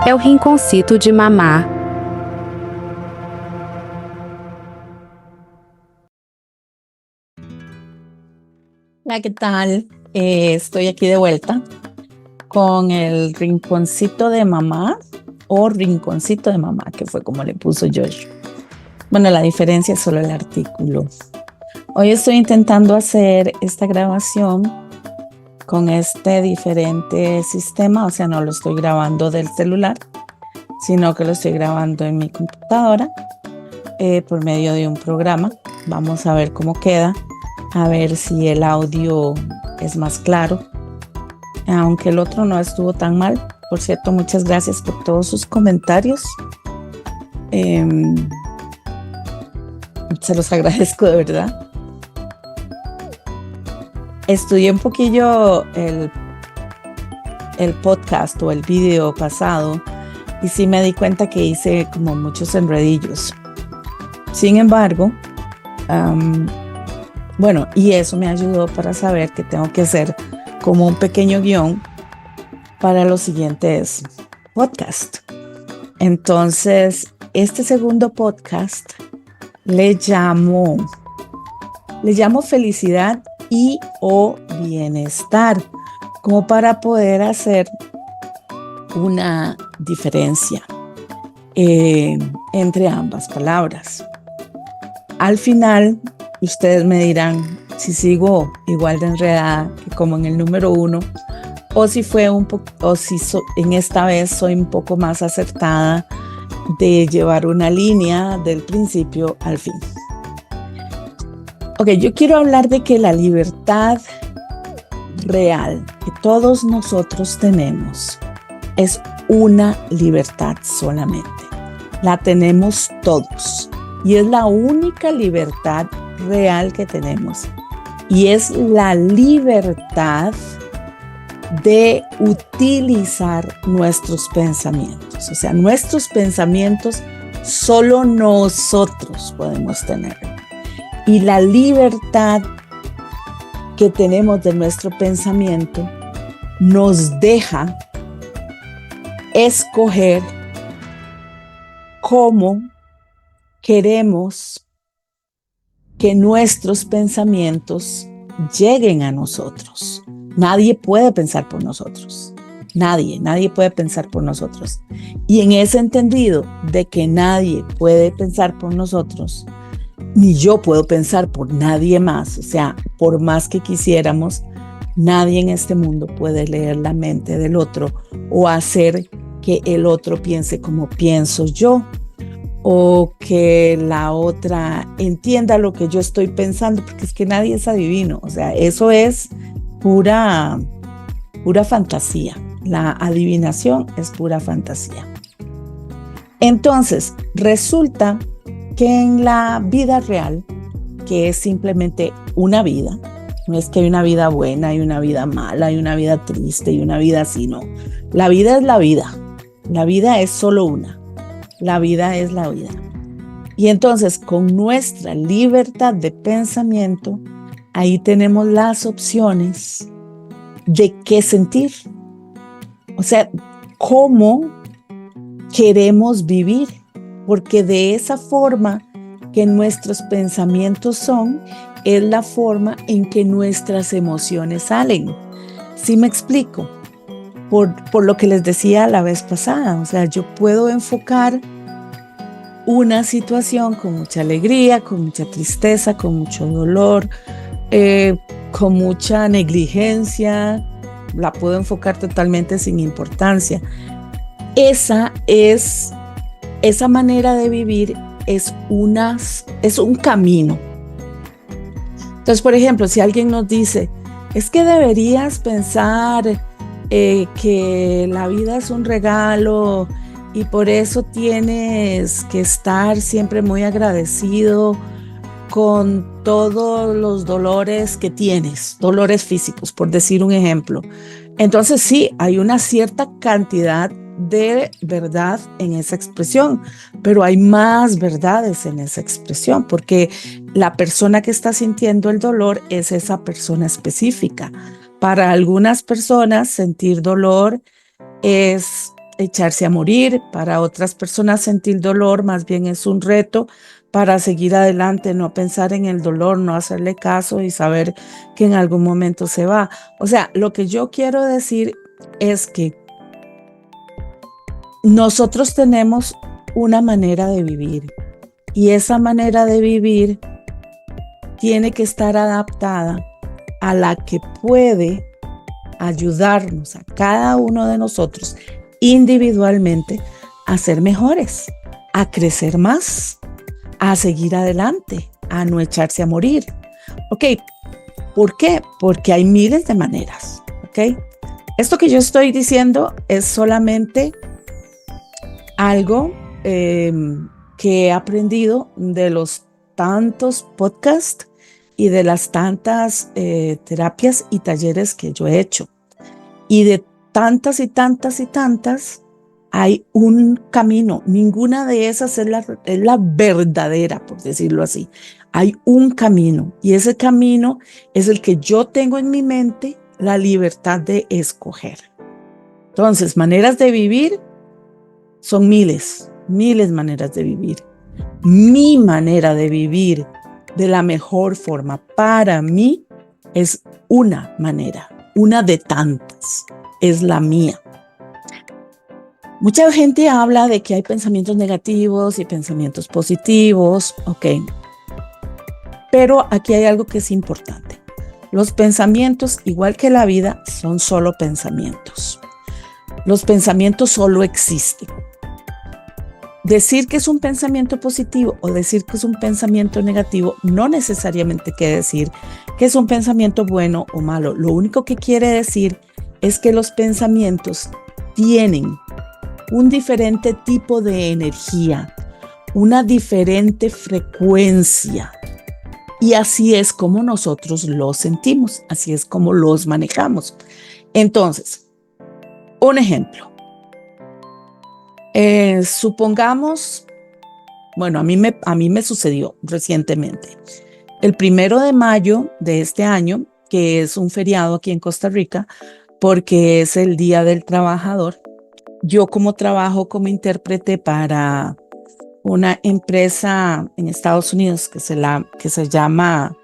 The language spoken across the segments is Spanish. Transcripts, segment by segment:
é o rinconcito de mamá. Hola, ¿qué tal? Estoy aquí de vuelta con el rinconcito de mamá o rinconcito de mamá, que fue como le puso Josh. Bueno, la diferencia es solo el artículo. Hoy estoy intentando hacer esta grabación con este diferente sistema, o sea, no lo estoy grabando del celular, sino que lo estoy grabando en mi computadora por medio de un programa. Vamos a ver cómo queda, a ver si el audio es más claro, aunque el otro no estuvo tan mal. Por cierto, muchas gracias por todos sus comentarios. Se los agradezco de verdad. Estudié un poquillo el podcast o el video pasado y sí me di cuenta que hice como muchos enredillos. Sin embargo, bueno, y eso me ayudó para saber que tengo que hacer como un pequeño guión para los siguientes podcasts. Entonces, este segundo podcast le llamo felicidad y o bienestar, como para poder hacer una diferencia entre ambas palabras. Al final, ustedes me dirán si sigo igual de enredada que como en el número 1, o si fue en esta vez soy un poco más acertada de llevar una línea del principio al fin. Ok, yo quiero hablar de que la libertad real que todos nosotros tenemos es una libertad solamente. La tenemos todos y es la única libertad real que tenemos. Y es la libertad de utilizar nuestros pensamientos. O sea, nuestros pensamientos solo nosotros podemos tener. Y la libertad que tenemos de nuestro pensamiento nos deja escoger cómo queremos que nuestros pensamientos lleguen a nosotros. Nadie puede pensar por nosotros. Nadie puede pensar por nosotros. Y en ese entendido de que nadie puede pensar por nosotros, ni yo puedo pensar por nadie más. O sea, por más que quisiéramos, nadie en este mundo puede leer la mente del otro o hacer que el otro piense como pienso yo, o que la otra entienda lo que yo estoy pensando, porque es que nadie es adivino. O sea, eso es pura fantasía. La adivinación es pura fantasía. Entonces, resulta que en la vida real, que es simplemente una vida, no es que hay una vida buena, hay una vida mala, hay una vida triste y una vida así, no. La vida es la vida. La vida es solo una. La vida es la vida. Y entonces, con nuestra libertad de pensamiento, ahí tenemos las opciones de qué sentir. O sea, cómo queremos vivir. Porque de esa forma que nuestros pensamientos son, es la forma en que nuestras emociones salen. ¿Sí me explico? Por lo que les decía la vez pasada, o sea, yo puedo enfocar una situación con mucha alegría, con mucha tristeza, con mucho dolor, con mucha negligencia, la puedo enfocar totalmente sin importancia. Esa manera de vivir es un camino. Entonces, por ejemplo, si alguien nos dice, es que deberías pensar que la vida es un regalo y por eso tienes que estar siempre muy agradecido con todos los dolores que tienes, dolores físicos, por decir un ejemplo. Entonces sí, hay una cierta cantidad de verdad en esa expresión, pero hay más verdades en esa expresión, porque la persona que está sintiendo el dolor es esa persona específica. Para algunas personas sentir dolor es echarse a morir, para otras personas sentir dolor más bien es un reto para seguir adelante, no pensar en el dolor, no hacerle caso y saber que en algún momento se va. O sea, lo que yo quiero decir es que nosotros tenemos una manera de vivir y esa manera de vivir tiene que estar adaptada a la que puede ayudarnos a cada uno de nosotros individualmente a ser mejores, a crecer más, a seguir adelante, a no echarse a morir. ¿Ok? ¿Por qué? Porque hay miles de maneras. ¿Ok? Esto que yo estoy diciendo es solamente algo que he aprendido de los tantos podcasts y de las tantas terapias y talleres que yo he hecho. Y de tantas y tantas y tantas, hay un camino. Ninguna de esas es la verdadera, por decirlo así. Hay un camino y ese camino es el que yo tengo en mi mente la libertad de escoger. Entonces, maneras de vivir son miles maneras de vivir. Mi manera de vivir de la mejor forma para mí es una manera, una de tantas, es la mía. Mucha gente habla de que hay pensamientos negativos y pensamientos positivos, ok. Pero aquí hay algo que es importante. Los pensamientos, igual que la vida, son solo pensamientos. Los pensamientos solo existen. Decir que es un pensamiento positivo o decir que es un pensamiento negativo no necesariamente quiere decir que es un pensamiento bueno o malo. Lo único que quiere decir es que los pensamientos tienen un diferente tipo de energía, una diferente frecuencia. Y así es como nosotros los sentimos, así es como los manejamos. Entonces, un ejemplo. Supongamos, bueno, a mí me sucedió recientemente. El 1 de mayo de este año, que es un feriado aquí en Costa Rica, porque es el Día del Trabajador, yo como trabajo como intérprete para una empresa en Estados Unidos que se llama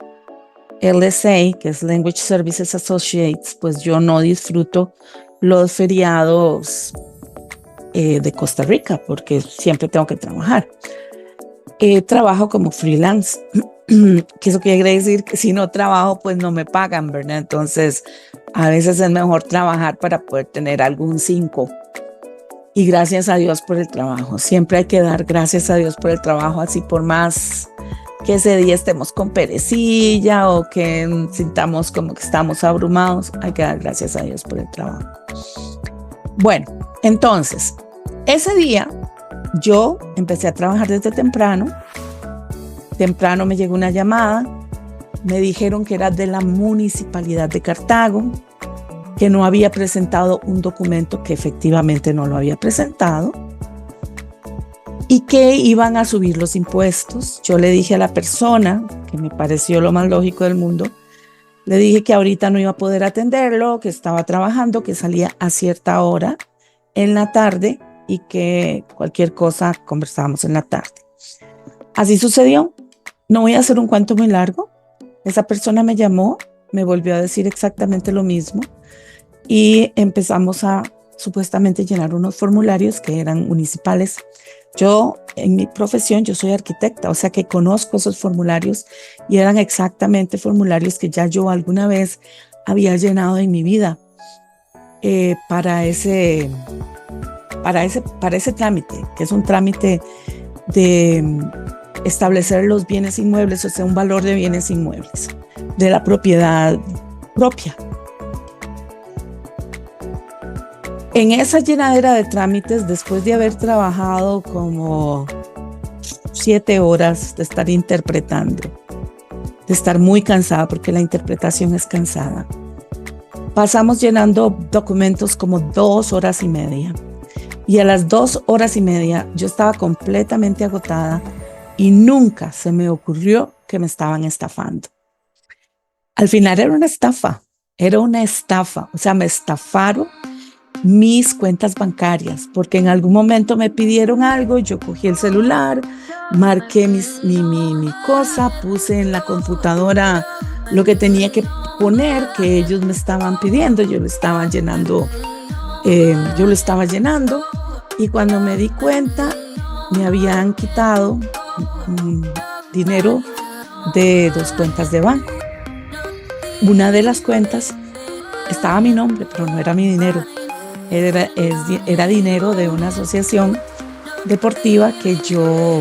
LSA, que es Language Services Associates, pues yo no disfruto los feriados de Costa Rica porque siempre tengo que trabajar. Trabajo como freelance, que eso quiere decir que si no trabajo pues no me pagan, ¿verdad? Entonces a veces es mejor trabajar para poder tener algún 5. Y gracias a Dios por el trabajo. Siempre hay que dar gracias a Dios por el trabajo, así por más que ese día estemos con perecilla o que sintamos como que estamos abrumados, hay que dar gracias a Dios por el trabajo. Bueno, entonces, ese día yo empecé a trabajar desde temprano. Temprano me llegó una llamada, me dijeron que era de la Municipalidad de Cartago, que no había presentado un documento, que efectivamente no lo había presentado, y que iban a subir los impuestos. Yo le dije a la persona, que me pareció lo más lógico del mundo, le dije que ahorita no iba a poder atenderlo, que estaba trabajando, que salía a cierta hora en la tarde y que cualquier cosa conversábamos en la tarde. Así sucedió. No voy a hacer un cuento muy largo. Esa persona me llamó, me volvió a decir exactamente lo mismo y empezamos a supuestamente llenar unos formularios que eran municipales. Yo, en mi profesión, yo soy arquitecta, o sea que conozco esos formularios y eran exactamente formularios que ya yo alguna vez había llenado en mi vida para ese trámite, que es un trámite de establecer los bienes inmuebles, o sea, un valor de bienes inmuebles, de la propiedad propia. En esa llenadera de trámites, después de haber trabajado como 7 horas de estar interpretando, de estar muy cansada porque la interpretación es cansada, pasamos llenando documentos como 2 horas y media. Y a las 2 horas y media yo estaba completamente agotada y nunca se me ocurrió que me estaban estafando. Al final era una estafa, o sea, me estafaron mis cuentas bancarias, porque en algún momento me pidieron algo, yo cogí el celular, marqué mi cosa, puse en la computadora lo que tenía que poner, que ellos me estaban pidiendo, yo lo estaba llenando, y cuando me di cuenta, me habían quitado dinero de 2 cuentas de banco. Una de las cuentas estaba mi nombre, pero no era mi dinero. Era dinero de una asociación deportiva que yo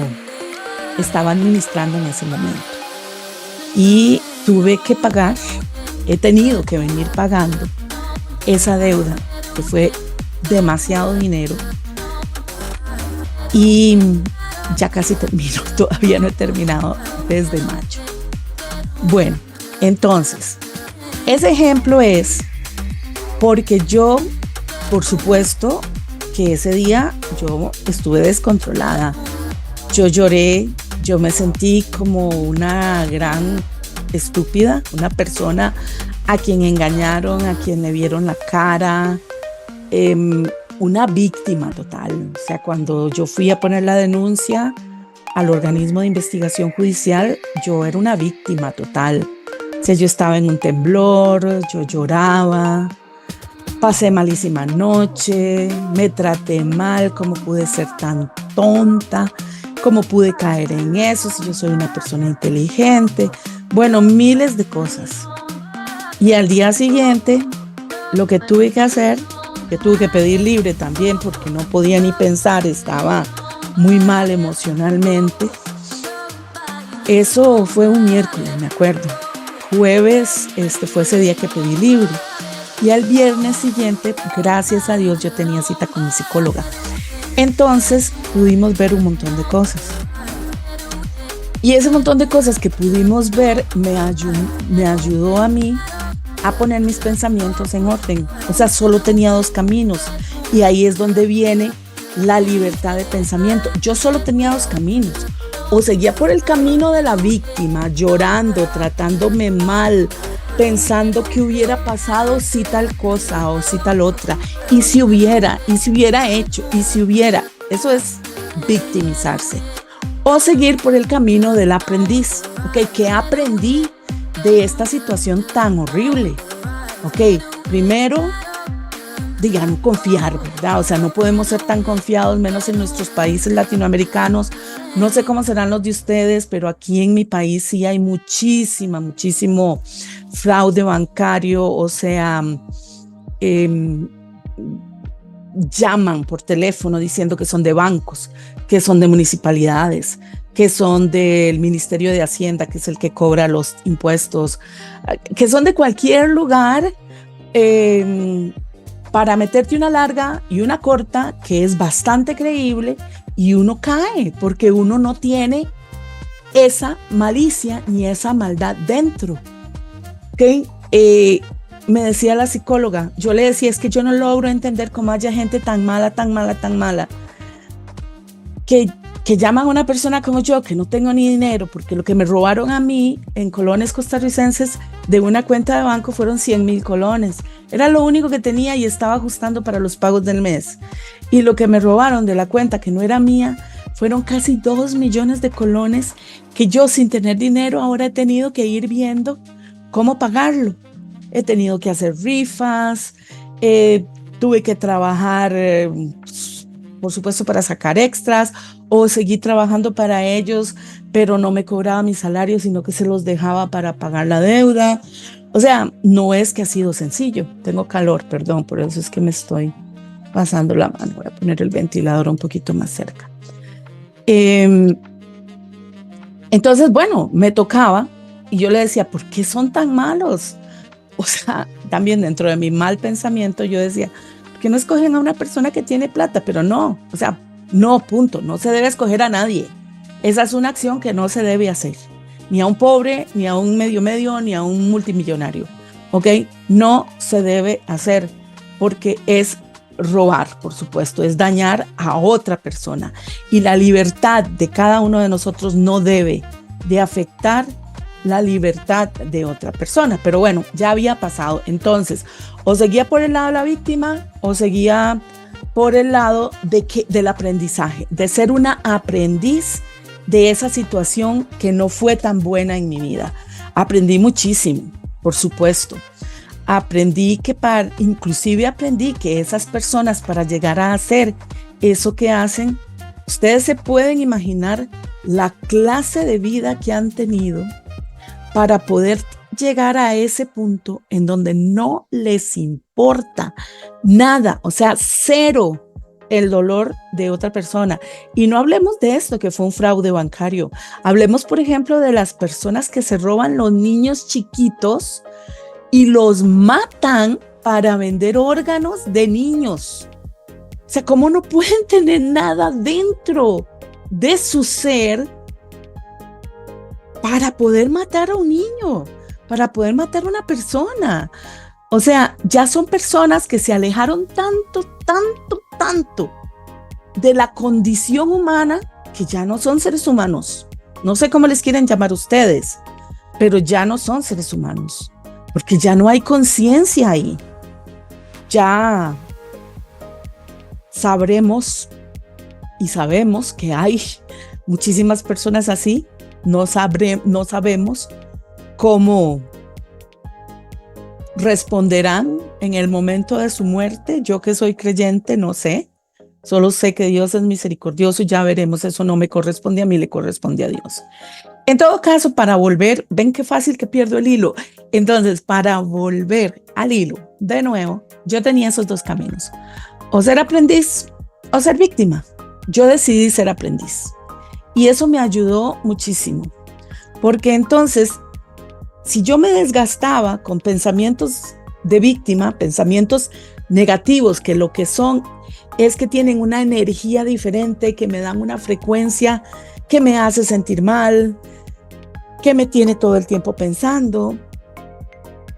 estaba administrando en ese momento. Y tuve que pagar, he tenido que venir pagando esa deuda, que fue demasiado dinero. Y ya casi termino, todavía no he terminado desde mayo. Bueno, entonces, ese ejemplo es porque yo, por supuesto, que ese día yo estuve descontrolada. Yo lloré, yo me sentí como una gran estúpida, una persona a quien engañaron, a quien le vieron la cara, una víctima total. O sea, cuando yo fui a poner la denuncia al organismo de investigación judicial, yo era una víctima total. O sea, yo estaba en un temblor, yo lloraba, pasé malísima noche, me traté mal, cómo pude ser tan tonta, cómo pude caer en eso si yo soy una persona inteligente. Bueno, miles de cosas. Y al día siguiente, lo que tuve que hacer, que tuve que pedir libre también porque no podía ni pensar, estaba muy mal emocionalmente. Eso fue un miércoles, me acuerdo. Jueves fue ese día que pedí libre. Y al viernes siguiente, gracias a Dios, yo tenía cita con mi psicóloga. Entonces pudimos ver un montón de cosas. Y ese montón de cosas que pudimos ver me ayudó a mí a poner mis pensamientos en orden. O sea, solo tenía 2 caminos. Y ahí es donde viene la libertad de pensamiento. Yo solo tenía 2 caminos. O seguía por el camino de la víctima, llorando, tratándome mal, pensando que hubiera pasado si tal cosa o si tal otra, y si hubiera hecho, y si hubiera. Eso es victimizarse. O seguir por el camino del aprendiz. ¿Ok? ¿Qué aprendí de esta situación tan horrible? ¿Ok? Primero, no confiar, ¿verdad? O sea, no podemos ser tan confiados, menos en nuestros países latinoamericanos. No sé cómo serán los de ustedes, pero aquí en mi país sí hay muchísimo fraude bancario. O sea, llaman por teléfono diciendo que son de bancos, que son de municipalidades, que son del Ministerio de Hacienda, que es el que cobra los impuestos, que son de cualquier lugar, para meterte una larga y una corta que es bastante creíble, y uno cae porque uno no tiene esa malicia ni esa maldad dentro. ¿Okay? Me decía la psicóloga, yo le decía, es que yo no logro entender cómo haya gente tan mala, que llaman a una persona como yo, que no tengo ni dinero, porque lo que me robaron a mí en colones costarricenses de una cuenta de banco fueron 100,000 colones. Era lo único que tenía y estaba ajustando para los pagos del mes. Y lo que me robaron de la cuenta, que no era mía, fueron casi 2 millones de colones que yo, sin tener dinero, ahora he tenido que ir viendo cómo pagarlo. He tenido que hacer rifas, tuve que trabajar, por supuesto, para sacar extras, o seguí trabajando para ellos, pero no me cobraba mi salario, sino que se los dejaba para pagar la deuda. O sea, no es que ha sido sencillo. Tengo calor, perdón, por eso es que me estoy pasando la mano. Voy a poner el ventilador un poquito más cerca. Entonces, bueno, me tocaba y yo le decía, ¿por qué son tan malos? O sea, también dentro de mi mal pensamiento yo decía, ¿por qué no escogen a una persona que tiene plata? Pero no, o sea, no, punto, no se debe escoger a nadie. Esa es una acción que no se debe hacer, ni a un pobre, ni a un medio, ni a un multimillonario, ¿ok? No se debe hacer porque es robar, por supuesto, es dañar a otra persona. Y la libertad de cada uno de nosotros no debe de afectar la libertad de otra persona. Pero bueno, ya había pasado. Entonces, o seguía por el lado de la víctima o seguía por el lado del aprendizaje, de ser una aprendiz de esa situación que no fue tan buena en mi vida. Aprendí muchísimo, por supuesto. Inclusive aprendí que esas personas, para llegar a hacer eso que hacen, ustedes se pueden imaginar la clase de vida que han tenido para poder llegar a ese punto en donde no les importa nada, o sea, cero el dolor de otra persona. Y no hablemos de esto, que fue un fraude bancario. Hablemos, por ejemplo, de las personas que se roban los niños chiquitos y los matan para vender órganos de niños. O sea, ¿cómo no pueden tener nada dentro de su ser para poder matar a un niño, para poder matar a una persona? O sea, ya son personas que se alejaron tanto de la condición humana que ya no son seres humanos. No sé cómo les quieren llamar ustedes, pero ya no son seres humanos, porque ya no hay conciencia ahí. Ya sabremos y sabemos que hay muchísimas personas así. No sabemos cómo responderán en el momento de su muerte. Yo, que soy creyente, no sé. Solo sé que Dios es misericordioso y ya veremos. Eso no me corresponde a mí, le corresponde a Dios. En todo caso, para volver, ven qué fácil que pierdo el hilo. Entonces, para volver al hilo, de nuevo, yo tenía esos dos caminos: o ser aprendiz o ser víctima. Yo decidí ser aprendiz. Y eso me ayudó muchísimo, porque entonces, si yo me desgastaba con pensamientos de víctima, pensamientos negativos, que lo que son es que tienen una energía diferente, que me dan una frecuencia que me hace sentir mal, que me tiene todo el tiempo pensando,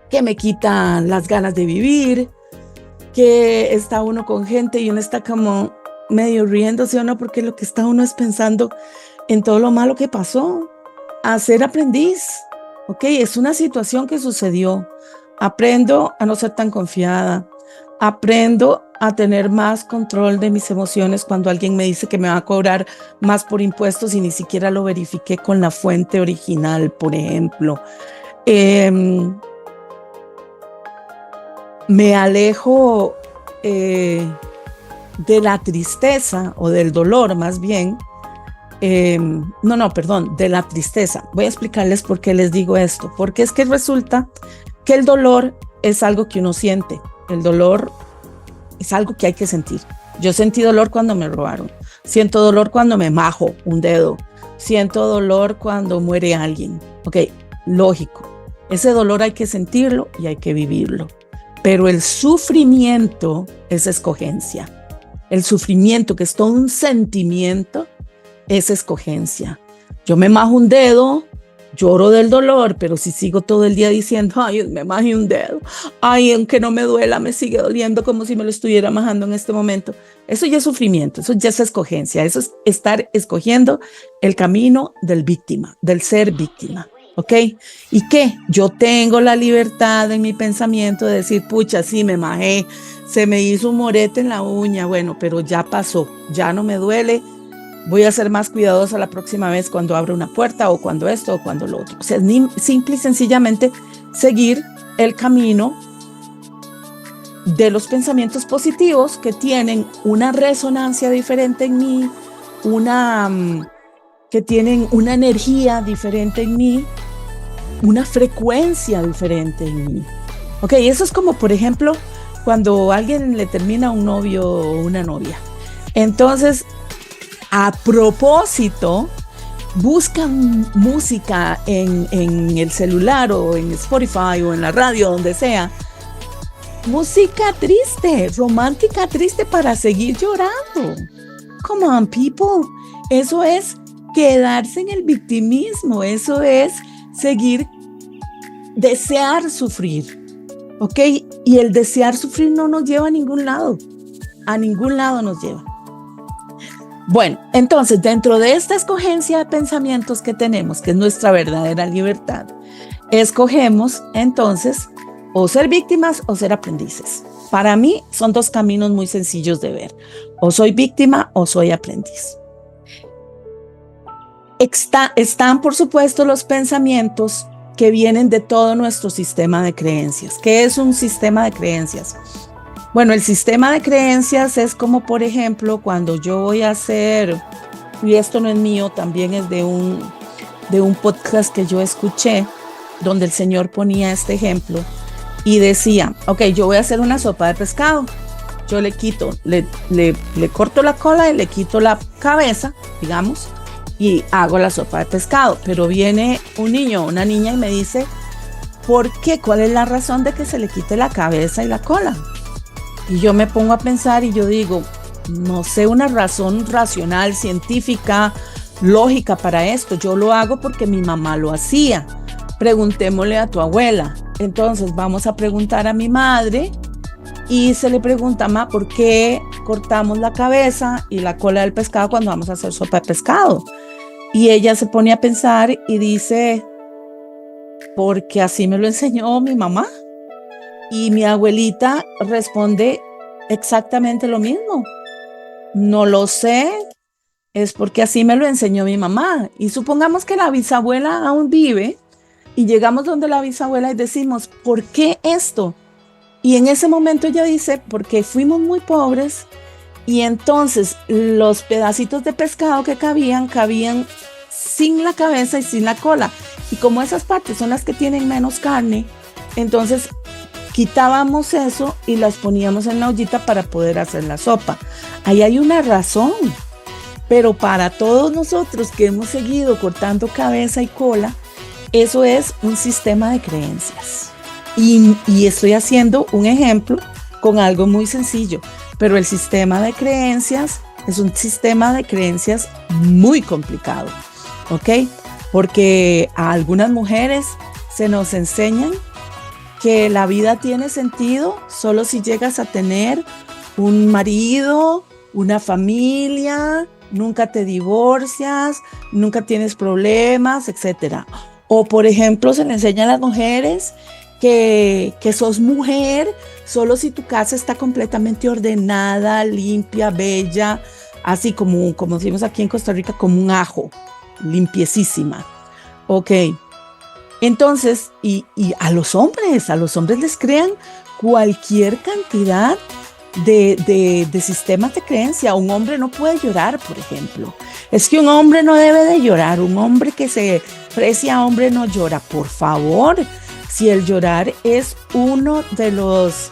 que me quita las ganas de vivir, que está uno con gente y uno está como medio riéndose o no, porque lo que está uno es pensando en todo lo malo que pasó. A ser aprendiz, ¿ok? Es una situación que sucedió. Aprendo a no ser tan confiada. Aprendo a tener más control de mis emociones cuando alguien me dice que me va a cobrar más por impuestos y ni siquiera lo verifiqué con la fuente original, por ejemplo. Me alejo de la tristeza o del dolor, más bien. De la tristeza. Voy a explicarles por qué les digo esto. Porque es que resulta que el dolor es algo que uno siente. El dolor es algo que hay que sentir. Yo sentí dolor cuando me robaron. Siento dolor cuando me majo un dedo. Siento dolor cuando muere alguien. Ok, lógico. Ese dolor hay que sentirlo y hay que vivirlo. Pero el sufrimiento es escogencia. El sufrimiento, que es todo un sentimiento, es escogencia. Yo me majo un dedo, lloro del dolor, pero si sigo todo el día diciendo, ay, me majé un dedo, ay, aunque no me duela, me sigue doliendo como si me lo estuviera majando en este momento. Eso ya es sufrimiento, eso ya es escogencia, eso es estar escogiendo el camino del víctima, del ser víctima. ¿Ok? ¿Y qué? Yo tengo la libertad en mi pensamiento de decir, pucha, sí, me majé, se me hizo un morete en la uña, bueno, pero ya pasó, ya no me duele, voy a ser más cuidadosa la próxima vez cuando abra una puerta o cuando esto o cuando lo otro. O sea, simple y sencillamente seguir el camino de los pensamientos positivos que tienen una resonancia diferente en mí, que tienen una energía diferente en mí, una frecuencia diferente en mí. Ok, eso es como, por ejemplo, cuando alguien le termina a un novio o una novia. Entonces, a propósito, buscan música en el celular o en Spotify o en la radio, donde sea. Música triste, romántica triste, para seguir llorando. Come on, people. Eso es quedarse en el victimismo. Eso es desear sufrir. ¿Ok? Y el desear sufrir no nos lleva a ningún lado. A ningún lado nos lleva. Bueno, entonces dentro de esta escogencia de pensamientos que tenemos, que es nuestra verdadera libertad, escogemos entonces o ser víctimas o ser aprendices. Para mí son dos caminos muy sencillos de ver. O soy víctima o soy aprendiz. Están, por supuesto, los pensamientos que vienen de todo nuestro sistema de creencias. ¿Qué es un sistema de creencias? Bueno, el sistema de creencias es como, por ejemplo, cuando yo voy a hacer, y esto no es mío, también es de un podcast que yo escuché, donde el señor ponía este ejemplo y decía, ok, yo voy a hacer una sopa de pescado. Yo le corto la cola y le quito la cabeza, digamos, y hago la sopa de pescado. Pero viene un niño o una niña y me dice, ¿por qué? ¿Cuál es la razón de que se le quite la cabeza y la cola? Y yo me pongo a pensar y yo digo, no sé una razón racional, científica, lógica para esto. Yo lo hago porque mi mamá lo hacía. Preguntémosle a tu abuela. Entonces vamos a preguntar a mi madre y se le pregunta, ma, ¿por qué cortamos la cabeza y la cola del pescado cuando vamos a hacer sopa de pescado? Y ella se pone a pensar y dice, porque así me lo enseñó mi mamá. Y mi abuelita responde exactamente lo mismo. No lo sé, es porque así me lo enseñó mi mamá. Y supongamos que la bisabuela aún vive y llegamos donde la bisabuela y decimos, ¿por qué esto? Y en ese momento ella dice, porque fuimos muy pobres y entonces los pedacitos de pescado que cabían sin la cabeza y sin la cola. Y como esas partes son las que tienen menos carne, entonces quitábamos eso y las poníamos en la ollita para poder hacer la sopa. Ahí hay una razón, pero para todos nosotros que hemos seguido cortando cabeza y cola, eso es un sistema de creencias. Y estoy haciendo un ejemplo con algo muy sencillo, pero el sistema de creencias es un sistema de creencias muy complicado, ¿ok? Porque a algunas mujeres se nos enseñan que la vida tiene sentido solo si llegas a tener un marido, una familia, nunca te divorcias, nunca tienes problemas, etc. O, por ejemplo, se le enseña a las mujeres que sos mujer solo si tu casa está completamente ordenada, limpia, bella, así como decimos aquí en Costa Rica, como un ajo, limpiecísima. Ok. Entonces, y a los hombres les crean cualquier cantidad de sistemas de creencia. Un hombre no puede llorar, por ejemplo. Es que un hombre no debe de llorar. Un hombre que se precia hombre no llora. Por favor, si el llorar es uno de los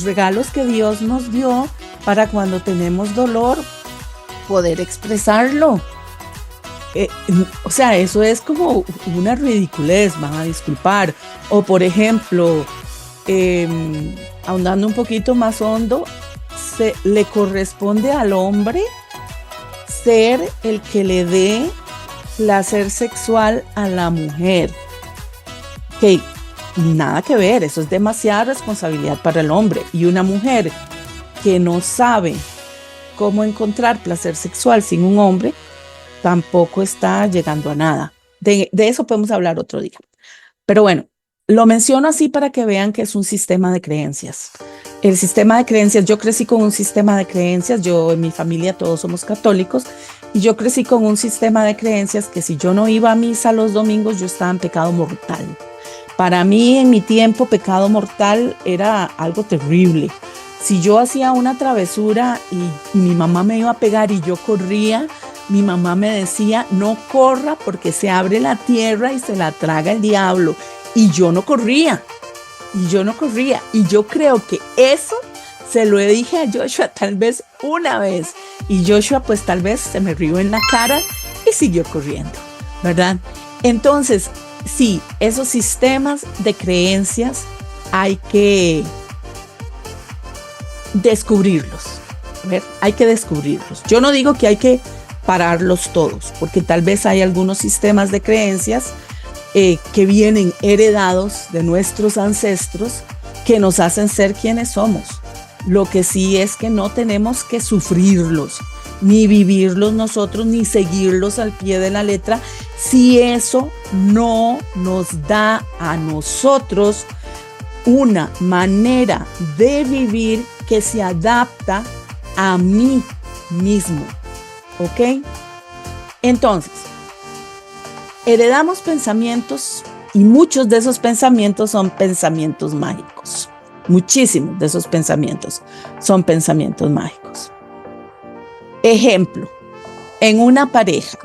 regalos que Dios nos dio para cuando tenemos dolor, poder expresarlo. O sea, eso es como una ridiculez, van a disculpar. O por ejemplo, ahondando un poquito más hondo, le corresponde al hombre ser el que le dé placer sexual a la mujer. Que nada que ver, eso es demasiada responsabilidad para el hombre. Y una mujer que no sabe cómo encontrar placer sexual sin un hombre, tampoco está llegando a nada. De eso podemos hablar otro día. Pero bueno, lo menciono así para que vean que es un sistema de creencias. El sistema de creencias, yo crecí con un sistema de creencias, yo en mi familia todos somos católicos, y yo crecí con un sistema de creencias que si yo no iba a misa los domingos, yo estaba en pecado mortal. Para mí, en mi tiempo, pecado mortal era algo terrible. Si yo hacía una travesura y mi mamá me iba a pegar y yo corría, mi mamá me decía, no corra porque se abre la tierra y se la traga el diablo. Y yo no corría. Y yo creo que eso se lo dije a Joshua tal vez una vez. Y Joshua pues tal vez se me rió en la cara y siguió corriendo, ¿verdad? Entonces, sí, esos sistemas de creencias hay que descubrirlos. ¿Ver? Hay que descubrirlos. Yo no digo que hay que pararlos todos, porque tal vez hay algunos sistemas de creencias que vienen heredados de nuestros ancestros que nos hacen ser quienes somos. Lo que sí es que no tenemos que sufrirlos. ni vivirlos nosotros, ni seguirlos al pie de la letra, si eso no nos da a nosotros una manera de vivir que se adapta a mí mismo. ¿Ok? Entonces, heredamos pensamientos y muchos de esos pensamientos son pensamientos mágicos. Muchísimos de esos pensamientos son pensamientos mágicos. Ejemplo, en una pareja,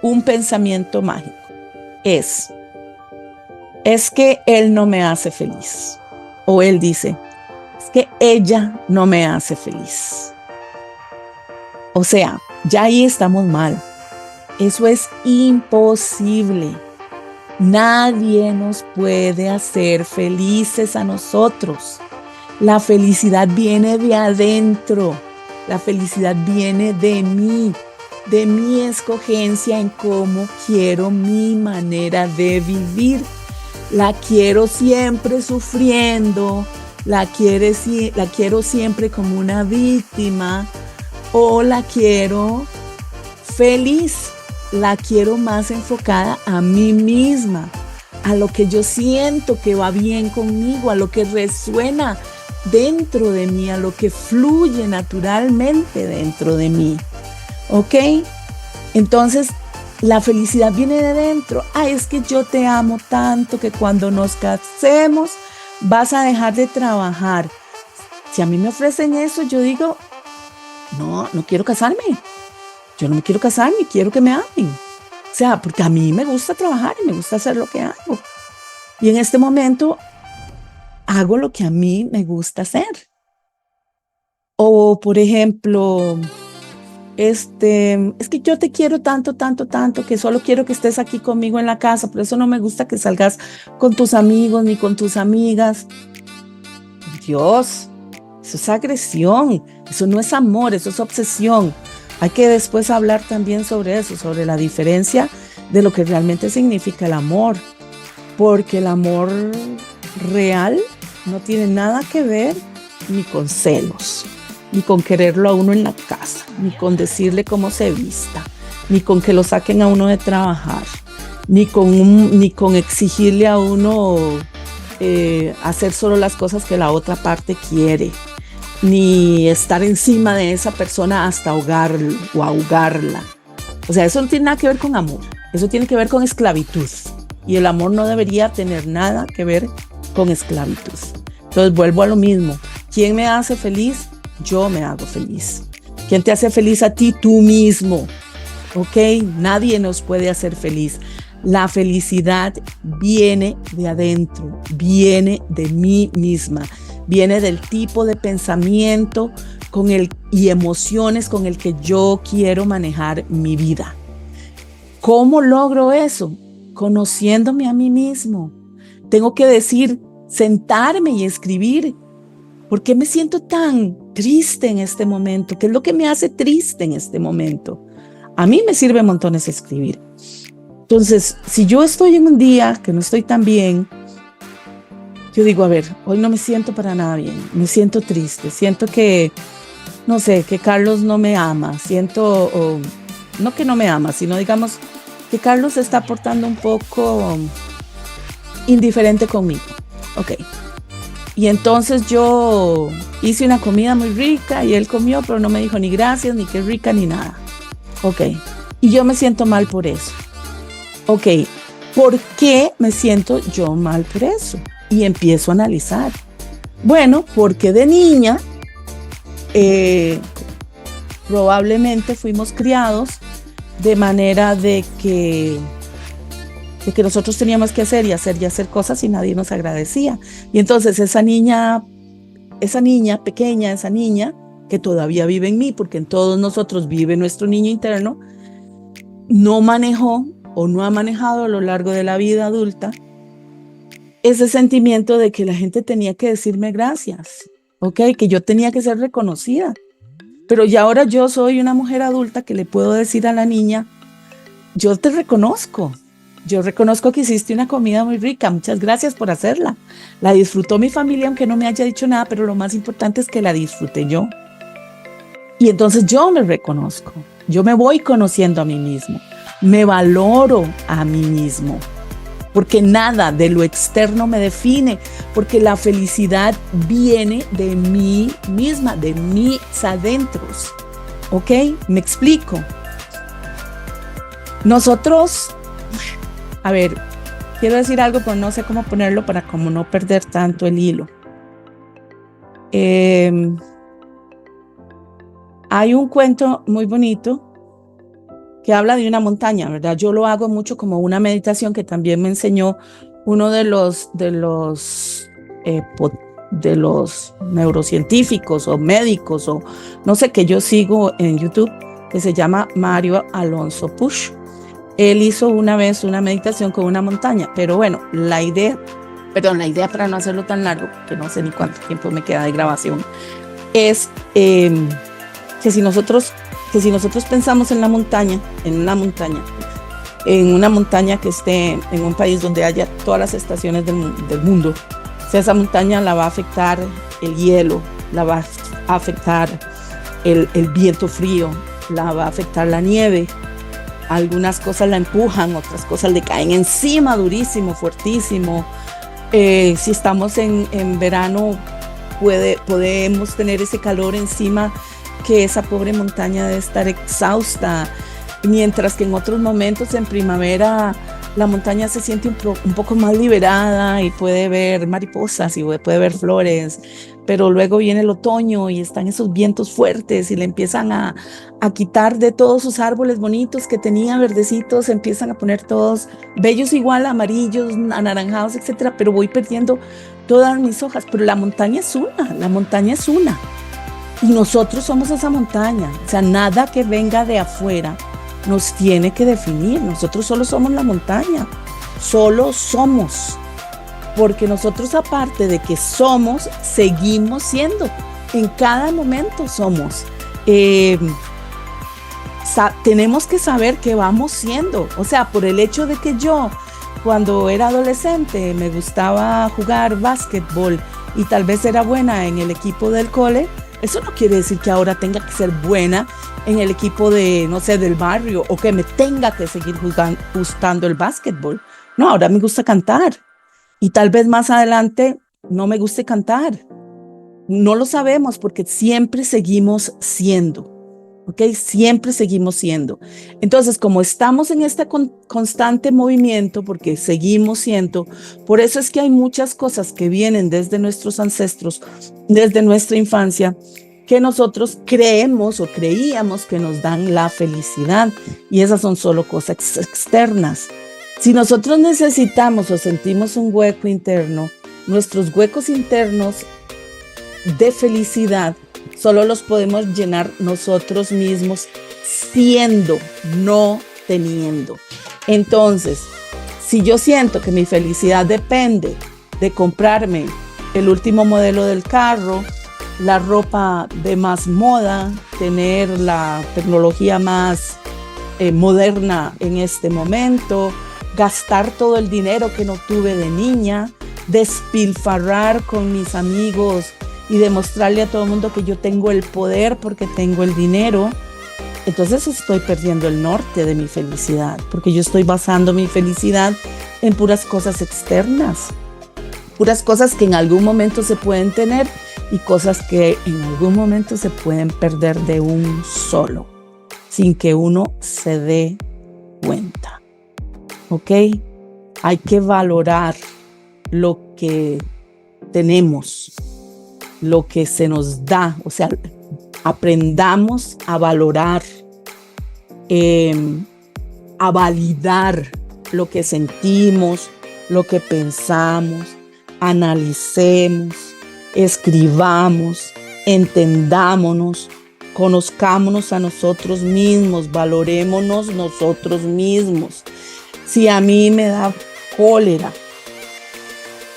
un pensamiento mágico es que él no me hace feliz. O él dice, es que ella no me hace feliz. O sea, ya ahí estamos mal. Eso es imposible. Nadie nos puede hacer felices a nosotros. La felicidad viene de adentro. La felicidad viene de mi escogencia en cómo quiero mi manera de vivir. La quiero siempre sufriendo, la quiero siempre como una víctima, o la quiero feliz, la quiero más enfocada a mí misma, a lo que yo siento que va bien conmigo, a lo que resuena dentro de mí, a lo que fluye naturalmente dentro de mí. ¿Ok? Entonces, la felicidad viene de dentro. Es que yo te amo tanto que cuando nos casemos vas a dejar de trabajar. Si a mí me ofrecen eso, yo digo, no quiero casarme. Yo no me quiero casar ni quiero que me amen. O sea, porque a mí me gusta trabajar y me gusta hacer lo que hago. Y en este momento hago lo que a mí me gusta hacer. O, por ejemplo, es que yo te quiero tanto, tanto, tanto, que solo quiero que estés aquí conmigo en la casa. Por eso no me gusta que salgas con tus amigos ni con tus amigas. Dios, eso es agresión. Eso no es amor, eso es obsesión. Hay que después hablar también sobre eso, sobre la diferencia de lo que realmente significa el amor. Porque el amor real no tiene nada que ver ni con celos, ni con quererlo a uno en la casa, ni con decirle cómo se vista, ni con que lo saquen a uno de trabajar, ni con exigirle a uno hacer solo las cosas que la otra parte quiere, ni estar encima de esa persona hasta ahogarlo o ahogarla. O sea, eso no tiene nada que ver con amor, eso tiene que ver con esclavitud. Y el amor no debería tener nada que ver con esclavitud. Entonces vuelvo a lo mismo. ¿Quién me hace feliz? Yo me hago feliz. ¿Quién te hace feliz a ti? Tú mismo. ¿Ok? Nadie nos puede hacer feliz. La felicidad viene de adentro, viene de mí misma, viene del tipo de pensamiento y emociones con el que yo quiero manejar mi vida. ¿Cómo logro eso? Conociéndome a mí mismo. Tengo que sentarme y escribir. ¿Por qué me siento tan triste en este momento? ¿Qué es lo que me hace triste en este momento? A mí me sirve montones escribir. Entonces, si yo estoy en un día que no estoy tan bien, yo digo, a ver, hoy no me siento para nada bien. Me siento triste. Siento que, no sé, que Carlos no me ama. No que no me ama, sino digamos que Carlos se está portando un poco indiferente conmigo. Ok. Y entonces yo hice una comida muy rica y él comió, pero no me dijo ni gracias, ni qué rica, ni nada. Ok. Y yo me siento mal por eso. Ok. ¿Por qué me siento yo mal por eso? Y empiezo a analizar. Bueno, porque de niña probablemente fuimos criados de manera de que nosotros teníamos que hacer y hacer cosas y nadie nos agradecía. Y entonces esa niña pequeña, esa niña que todavía vive en mí, porque en todos nosotros vive nuestro niño interno, no manejó o no ha manejado a lo largo de la vida adulta ese sentimiento de que la gente tenía que decirme gracias, ¿ok? Que yo tenía que ser reconocida. Pero ya ahora yo soy una mujer adulta que le puedo decir a la niña, yo te reconozco. Yo reconozco que hiciste una comida muy rica, muchas gracias por hacerla. La disfrutó mi familia, aunque no me haya dicho nada, pero lo más importante es que la disfruté yo. Y entonces yo me reconozco, yo me voy conociendo a mí mismo, me valoro a mí mismo, porque nada de lo externo me define, porque la felicidad viene de mí misma, de mis adentros. ¿Ok? Me explico. Nosotros, a ver, quiero decir algo, pero no sé cómo ponerlo para como no perder tanto el hilo. Hay un cuento muy bonito que habla de una montaña, ¿verdad? Yo lo hago mucho como una meditación que también me enseñó uno de los neurocientíficos o médicos o no sé, que yo sigo en YouTube, que se llama Mario Alonso Puig. Él hizo una vez una meditación con una montaña, pero bueno, la idea para no hacerlo tan largo, que no sé ni cuánto tiempo me queda de grabación, es que si nosotros pensamos en una montaña que esté en un país donde haya todas las estaciones del mundo, o sea, esa montaña la va a afectar el hielo, la va a afectar el viento frío, la va a afectar la nieve. Algunas cosas la empujan, otras cosas le caen encima durísimo, fuertísimo. Si estamos en verano, podemos tener ese calor encima, que esa pobre montaña debe estar exhausta, mientras que en otros momentos en primavera la montaña se siente un poco más liberada y puede ver mariposas y puede ver flores, pero luego viene el otoño y están esos vientos fuertes y le empiezan a quitar de todos sus árboles bonitos que tenía verdecitos, se empiezan a poner todos bellos igual, amarillos, anaranjados, etcétera, pero voy perdiendo todas mis hojas. Pero la montaña es una. Y nosotros somos esa montaña, o sea, nada que venga de afuera nos tiene que definir. Nosotros solo somos la montaña, solo somos, porque nosotros, aparte de que somos, seguimos siendo, en cada momento somos. Tenemos que saber que vamos siendo, o sea, por el hecho de que yo, cuando era adolescente, me gustaba jugar básquetbol y tal vez era buena en el equipo del cole, eso no quiere decir que ahora tenga que ser buena en el equipo de, no sé, del barrio, o que me tenga que seguir gustando el básquetbol. No, ahora me gusta cantar. Y tal vez más adelante no me guste cantar. No lo sabemos, porque siempre seguimos siendo. ¿Ok? Siempre seguimos siendo. Entonces, como estamos en este constante movimiento, porque seguimos siendo, por eso es que hay muchas cosas que vienen desde nuestros ancestros, desde nuestra infancia, que nosotros creemos o creíamos que nos dan la felicidad, y esas son solo cosas externas. Si nosotros necesitamos o sentimos un hueco interno, nuestros huecos internos de felicidad solo los podemos llenar nosotros mismos, siendo, no teniendo. Entonces, si yo siento que mi felicidad depende de comprarme el último modelo del carro, la ropa de más moda, tener la tecnología más moderna en este momento, gastar todo el dinero que no tuve de niña, despilfarrar con mis amigos y demostrarle a todo el mundo que yo tengo el poder porque tengo el dinero, entonces estoy perdiendo el norte de mi felicidad, porque yo estoy basando mi felicidad en puras cosas externas, puras cosas que en algún momento se pueden tener y cosas que en algún momento se pueden perder de un solo, sin que uno se dé cuenta. ¿Ok? Hay que valorar lo que tenemos, lo que se nos da, o sea, aprendamos a valorar, a validar lo que sentimos, lo que pensamos, analicemos, escribamos, entendámonos, conozcámonos a nosotros mismos, valorémonos nosotros mismos. Si a mí me da cólera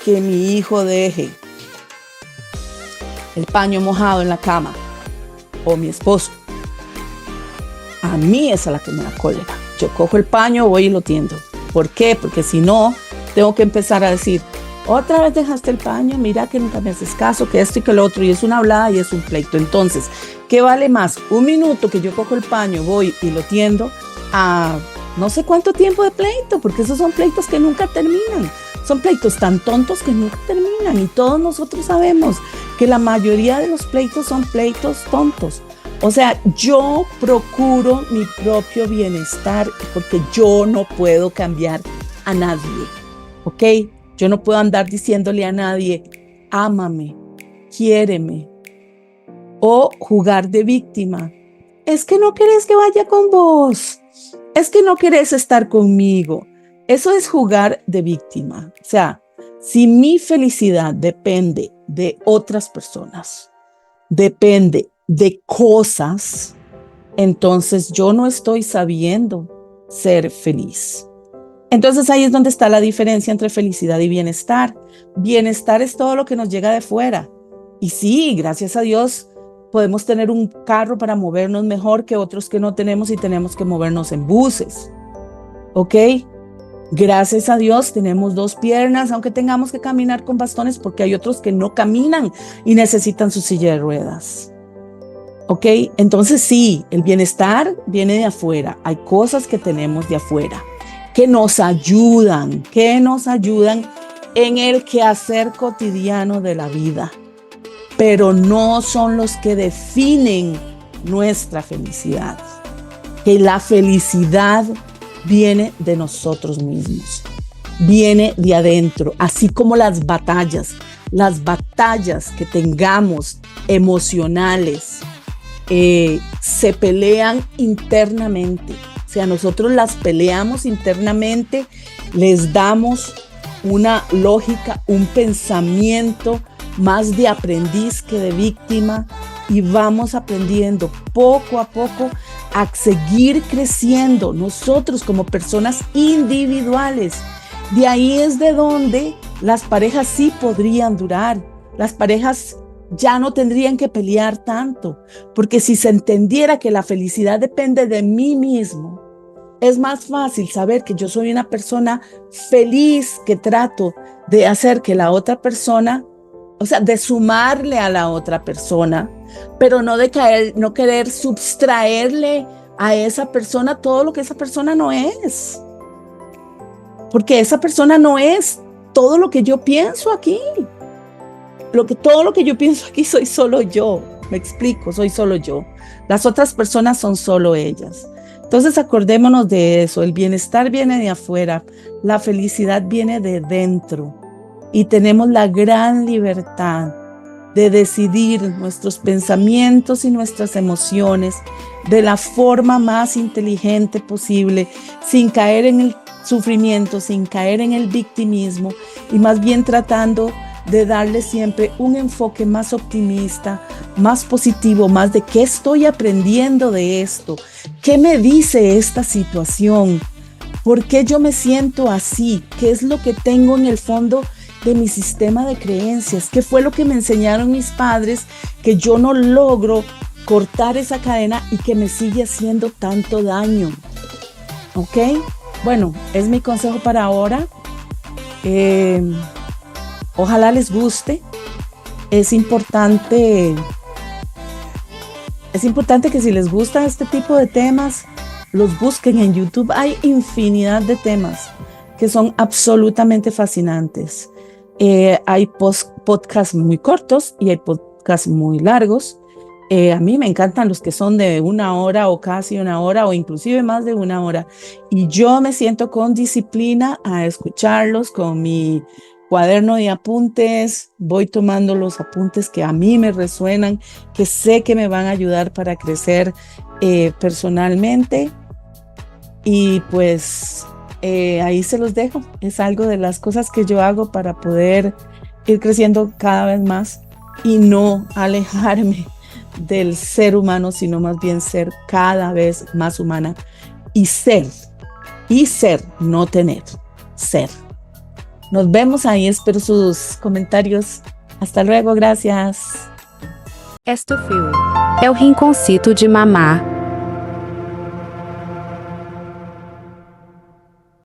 que mi hijo deje el paño mojado en la cama, o mi esposo, a mí esa es la que me da cólera. Yo cojo el paño, voy y lo tiendo. ¿Por qué? Porque si no, tengo que empezar a decir, otra vez dejaste el paño, mira que nunca me haces caso, que esto y que lo otro, y es una hablada y es un pleito. Entonces, ¿Qué vale más? Un minuto que yo cojo el paño, voy y lo tiendo a no sé cuánto tiempo de pleito, porque esos son pleitos que nunca terminan. Son pleitos tan tontos que nunca terminan y todos nosotros sabemos que la mayoría de los pleitos son pleitos tontos. O sea, yo procuro mi propio bienestar porque yo no puedo cambiar a nadie, ¿ok? Yo no puedo andar diciéndole a nadie, ámame, quiéreme, o jugar de víctima. Es que no querés que vaya con vos, es que no querés estar conmigo. Eso es jugar de víctima. O sea, si mi felicidad depende de otras personas, depende de cosas, entonces yo no estoy sabiendo ser feliz. Entonces ahí es donde está la diferencia entre felicidad y bienestar. Bienestar es todo lo que nos llega de fuera. Y sí, gracias a Dios, podemos tener un carro para movernos mejor que otros que no tenemos y tenemos que movernos en buses. ¿Ok? Gracias a Dios tenemos 2 piernas, aunque tengamos que caminar con bastones porque hay otros que no caminan y necesitan su silla de ruedas. ¿Ok? Entonces sí, el bienestar viene de afuera. Hay cosas que tenemos de afuera que nos ayudan en el quehacer cotidiano de la vida, pero no son los que definen nuestra felicidad. Que la felicidad viene de nosotros mismos, viene de adentro, así como las batallas que tengamos emocionales, se pelean internamente. O sea, nosotros las peleamos internamente, les damos una lógica, un pensamiento más de aprendiz que de víctima y vamos aprendiendo poco a poco a seguir creciendo nosotros como personas individuales. De ahí es de donde las parejas sí podrían durar, las parejas ya no tendrían que pelear tanto, porque si se entendiera que la felicidad depende de mí mismo, es más fácil saber que yo soy una persona feliz, que trato de hacer que la otra persona, o sea, de sumarle a la otra persona, pero no querer subtraerle a esa persona todo lo que esa persona no es. Porque esa persona no es todo lo que yo pienso aquí. Todo lo que yo pienso aquí soy solo yo. Me explico, soy solo yo. Las otras personas son solo ellas. Entonces acordémonos de eso. El bienestar viene de afuera. La felicidad viene de dentro. Y tenemos la gran libertad de decidir nuestros pensamientos y nuestras emociones de la forma más inteligente posible, sin caer en el sufrimiento, sin caer en el victimismo y más bien tratando de darle siempre un enfoque más optimista, más positivo, más de qué estoy aprendiendo de esto, qué me dice esta situación, por qué yo me siento así, qué es lo que tengo en el fondo de mi sistema de creencias, qué fue lo que me enseñaron mis padres que yo no logro cortar esa cadena y que me sigue haciendo tanto daño. ¿Ok? Bueno, es mi consejo para ahora. Ojalá les guste. Es importante que si les gusta este tipo de temas, los busquen en YouTube. Hay infinidad de temas que son absolutamente fascinantes. Hay podcasts muy cortos y hay podcasts muy largos. A mí me encantan los que son de 1 hora o casi 1 hora o inclusive más de 1 hora. Y yo me siento con disciplina a escucharlos con mi cuaderno de apuntes. Voy tomando los apuntes que a mí me resuenan, que sé que me van a ayudar para crecer personalmente. Y pues ahí se los dejo. Es algo de las cosas que yo hago para poder ir creciendo cada vez más y no alejarme del ser humano, sino más bien ser cada vez más humana y ser, no tener, ser. Nos vemos ahí, espero sus comentarios. Hasta luego, gracias. Esto foi o Rinconcito de Mamá.